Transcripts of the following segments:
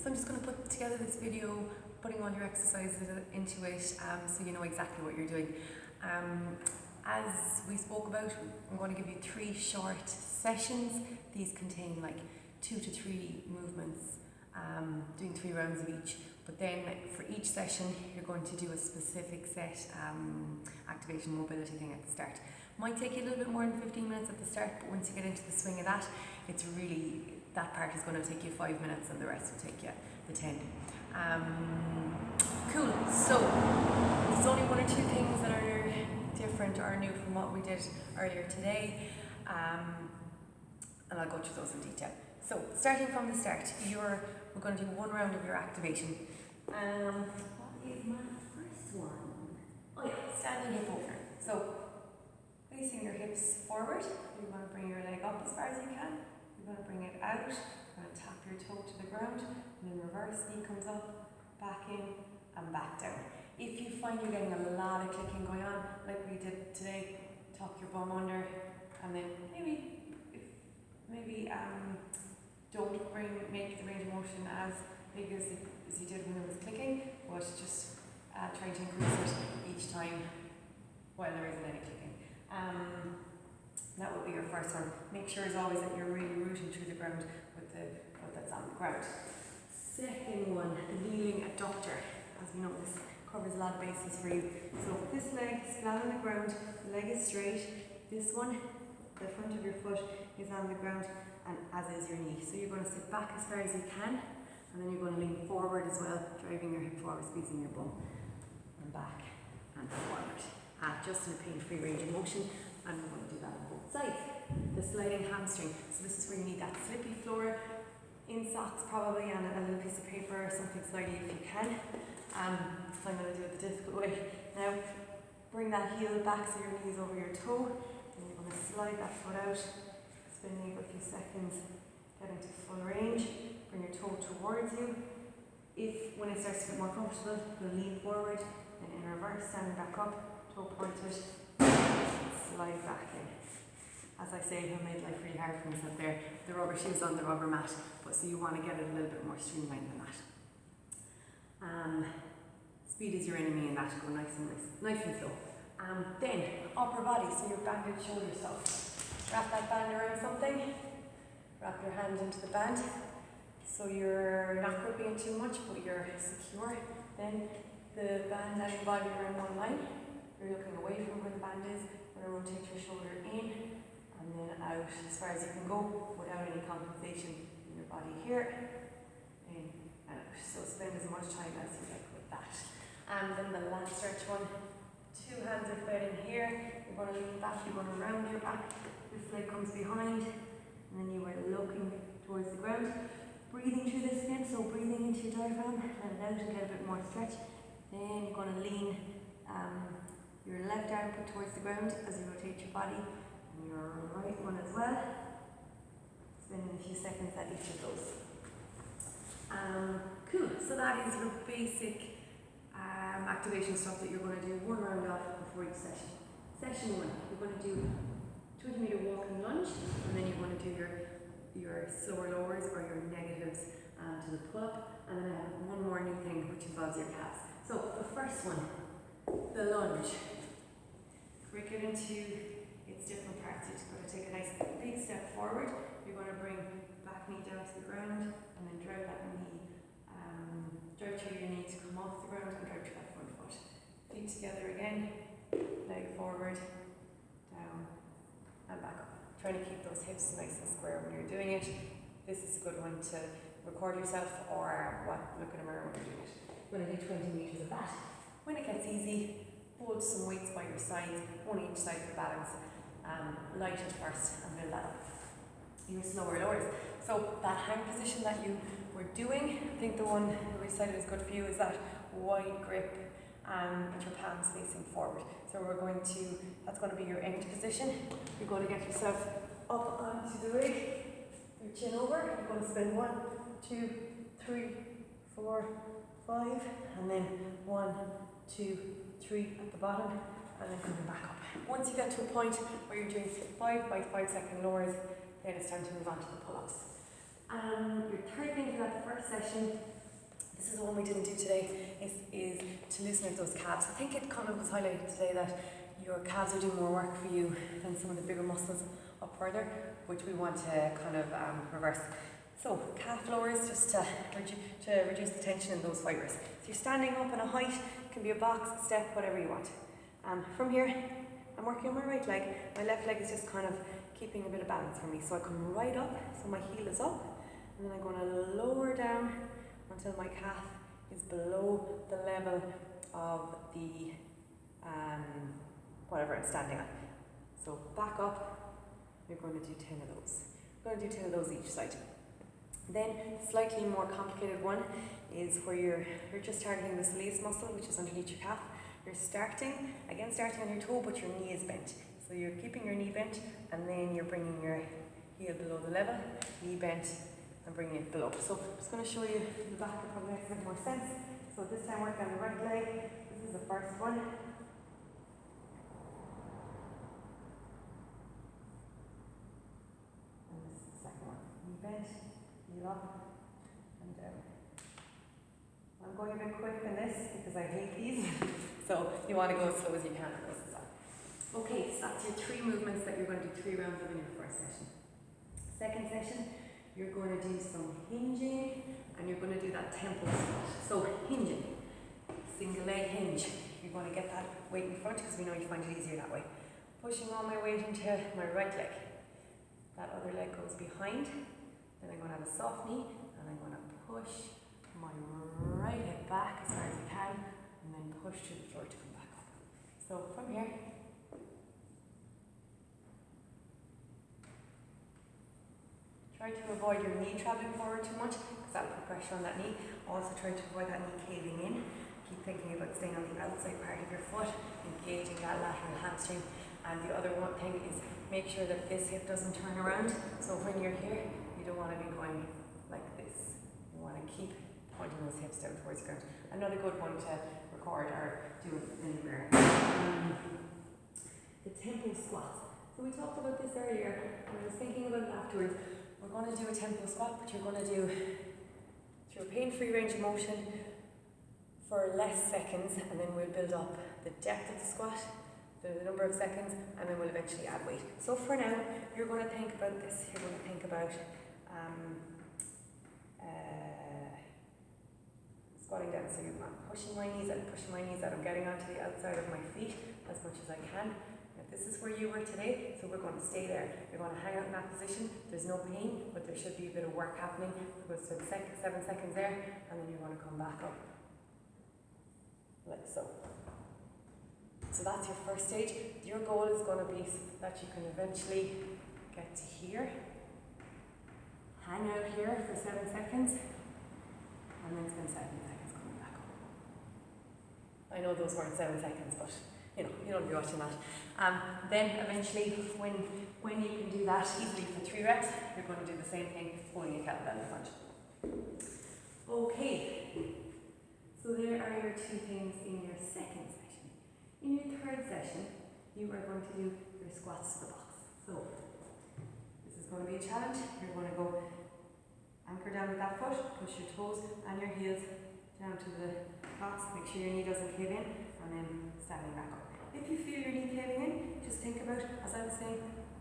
So I'm just going to put together this video, putting all your exercises into it, so you know exactly what you're doing. As we spoke about, I'm going to give you 3 short sessions. These contain like 2 to 3 movements, doing 3 rounds of each. But then for each session, you're going to do a specific set activation mobility thing at the start. Might take you a little bit more than 15 minutes at the start, but once you get into the swing of that, it's really, that part is going to take you 5 minutes and the rest will take you the 10. Cool, so there's only 1 or 2 things that are different or new from what we did earlier today, and I'll go through those in detail. So starting from the start, we're going to do 1 round of your activation. What is my first one? Oh yeah, standing hip over. So facing your hips forward, you want to bring your leg up as far as you can. You're going to bring it out, you're going to tap your toe to the ground, and then reverse, knee comes up, back in, and back down. If you find you're getting a lot of clicking going on, like we did today, tuck your bum under, and then maybe don't make the range of motion as big as you did when it was clicking, but just trying to increase it each time while there isn't any clicking. That would be your first one. Make sure as always that you're really rooting through the ground with what that's on the ground. Second one, the kneeling adductor. As we know, this covers a lot of bases for you. So this leg is flat on the ground, the leg is straight. This one, the front of your foot is on the ground, and as is your knee. So you're going to sit back as far as you can, and then you're going to lean forward as well, driving your hip forward, squeezing your bum, and back and forward. Just in a pain-free range of motion, and we're going to do that on both sides. The sliding hamstring. So this is where you need that slippy floor, in socks probably, and a little piece of paper or something slidey if you can. So I'm going to do it the difficult way. Now, bring that heel back so your knee is over your toe, and you're going to slide that foot out, spinning for a few seconds, get into full range, bring your toe towards you. When it starts to get more comfortable, you'll lean forward, and in reverse, stand back up, toe pointed, slide back in. As I say, I made life really hard for myself there. The rubber shoes on the rubber mat, but so you want to get it a little bit more streamlined than that. Speed is your enemy in that, go nice and slow. Then, upper body, so your banded shoulder stuff. Wrap that band around something, wrap your hand into the band, so you're not gripping it too much, but you're secure. Then the band and your body are in one line. You're looking away from where the band is, you're going to rotate your shoulder in, and then out as far as you can go without any compensation in your body here, in and out. So spend as much time as you like with that. And then the last stretch one, 2 hands are fed in here, you're going to lean back, you're going to round your back, this leg comes behind, and then you are looking towards the ground. Breathing through this again, so breathing into your diaphragm, let it out and get a bit more stretch. Then you're going to lean your left armpit towards the ground as you rotate your body, and your right one as well. Spending a few seconds at each of those. Cool, so that is your basic activation stuff that you're going to do 1 round of before each session. Session 1, you're going to do 20-meter walking lunge, and then you're going to do your slower lowers or your negatives to the pull-up, and then I have 1 more new thing which involves your calves. So the first one, the lunge. Break it into its different parts. You're just going to take a nice big step forward. You're going to bring back knee down to the ground, and then drive that knee, drive through your knee to come off the ground, and drive through that front foot. Feet together again, leg forward, down, and back up. Trying to keep those hips nice and square when you're doing it. This is a good one to record yourself or look in a mirror when you're doing it. We're going to do 20 meters of that. When it gets easy, hold some weights by your sides, one each side for balance. Light it first and build that up. Your slower lowers. So that hang position that you were doing, I think the one that we decided is good for you is that wide grip with your palms facing forward. So that's going to be your end position. You're going to get yourself up onto the rig, your chin over. You're going to spin 1, 2, 3, 4, 5, and then 1, 2, 3 at the bottom, and then coming back up. Once you get to a point where you're doing 5 by 5 second lowers, then it's time to move on to the pull-ups. Your third thing for that first session, this is the one we didn't do today, is to loosen out those calves. I think it kind of was highlighted today that your calves are doing more work for you than some of the bigger muscles up further, which we want to kind of reverse. So calf lowers, just to reduce the tension in those fibres. So you're standing up in a height, it can be a box, a step, whatever you want. From here, I'm working on my right leg. My left leg is just kind of keeping a bit of balance for me. So I come right up, so my heel is up, and then I'm going to lower down until my calf is below the level of the whatever I'm standing on. So back up, you're going to do 10 of those. We're going to do 10 of those each side. Then, slightly more complicated one is where you're just targeting the soleus muscle, which is underneath your calf. You're starting on your toe, but your knee is bent. So you're keeping your knee bent, and then you're bringing your heel below the level, knee bent, and bringing it below. So I'm just going to show you the back, it probably makes a bit more sense. So this time work on the right leg. This is the first one. And this is the second one. Knee bent, heel up, and down. I'm going a bit quick in this because I hate these. So you want to go as slow as you can on this as well. Okay, so that's your 3 movements that you're going to do 3 rounds of in your first session. Second session, you're going to do some hinging, and you're going to do that tempo squat. So hinging, single leg hinge. You're going to get that weight in front because we know you find it easier that way. Pushing all my weight into my right leg. That other leg goes behind. Then I'm going to have a soft knee, and I'm going to push my right hip back as far as I can, and then push to the floor to come back up. So from here, try to avoid your knee travelling forward too much because that will put pressure on that knee. Also try to avoid that knee caving in. Keep thinking about staying on the outside part of your foot, engaging that lateral hamstring. And the other one thing is make sure that this hip doesn't turn around. So when you're here, you don't want to be going like this. You want to keep pointing those hips down towards the ground. Another good one to record or do in the mirror. The tempo squats. So we talked about this earlier, and I was thinking about it afterwards. We're going to do a tempo squat, but you're going to do through a pain-free range of motion for less seconds, and then we'll build up the depth of the squat, the number of seconds, and then we'll eventually add weight. So for now, you're going to think about this. You're going to think about squatting down. So I'm pushing my knees out. I'm getting onto the outside of my feet as much as I can. Now this is where you were today, so we're going to stay there. You're going to hang out in that position. There's no pain, but there should be a bit of work happening. We'll go 7 seconds there, and then you're going to come back up. Like so. So that's your first stage. Your goal is going to be that you can eventually get to here. Hang out here for 7 seconds, and then spend 7 seconds coming back up. I know those weren't 7 seconds, but you don't be watching that. Then eventually, when you can do that easily for 3 reps, you're going to do the same thing, holding a kettlebell in front. Okay, so there are your 2 things in your second session. In your third session, you are going to do your squats to the box. So this is going to be a challenge. You're going to go anchor down with that foot, push your toes and your heels down to the box, make sure your knee doesn't cave in, and then standing back up. If you feel your knee caving in, just think about, as I was saying,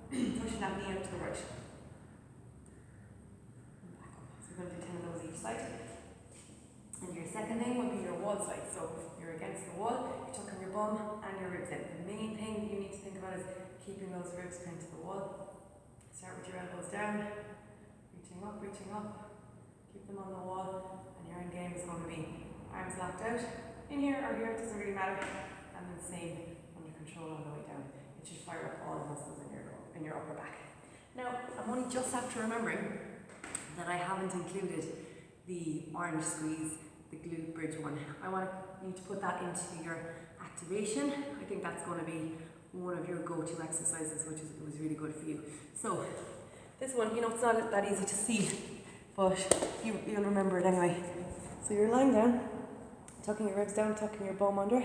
pushing that knee out to the right. And back up. So we're going to do 10 of those each side. And your second thing will be your wall side. So you're against the wall, you're tucking your bum and your ribs in. The main thing you need to think about is keeping those ribs pinned to the wall. Start with your elbows down, reaching up, keep them on the wall, and your end game is going to be arms locked out, in here or here, it doesn't really matter, and then same under control on the way down. It should fire up all the muscles in your upper back. Now, I'm only just after remembering that I haven't included the orange squeeze, the glute bridge one. I want you to put that into your activation. I think that's going to be one of your go-to exercises, which was really good for you. So this one, it's not that easy to see, but you'll remember it anyway. So you're lying down, tucking your ribs down, tucking your bum under,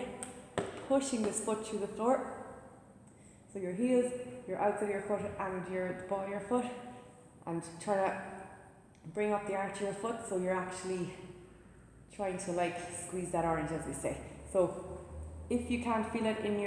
pushing this foot through the floor. So your heels, your outside of your foot and the ball of your foot, and try to bring up the arch of your foot, so you're actually trying to like squeeze that orange, as we say. So if you can't feel it in your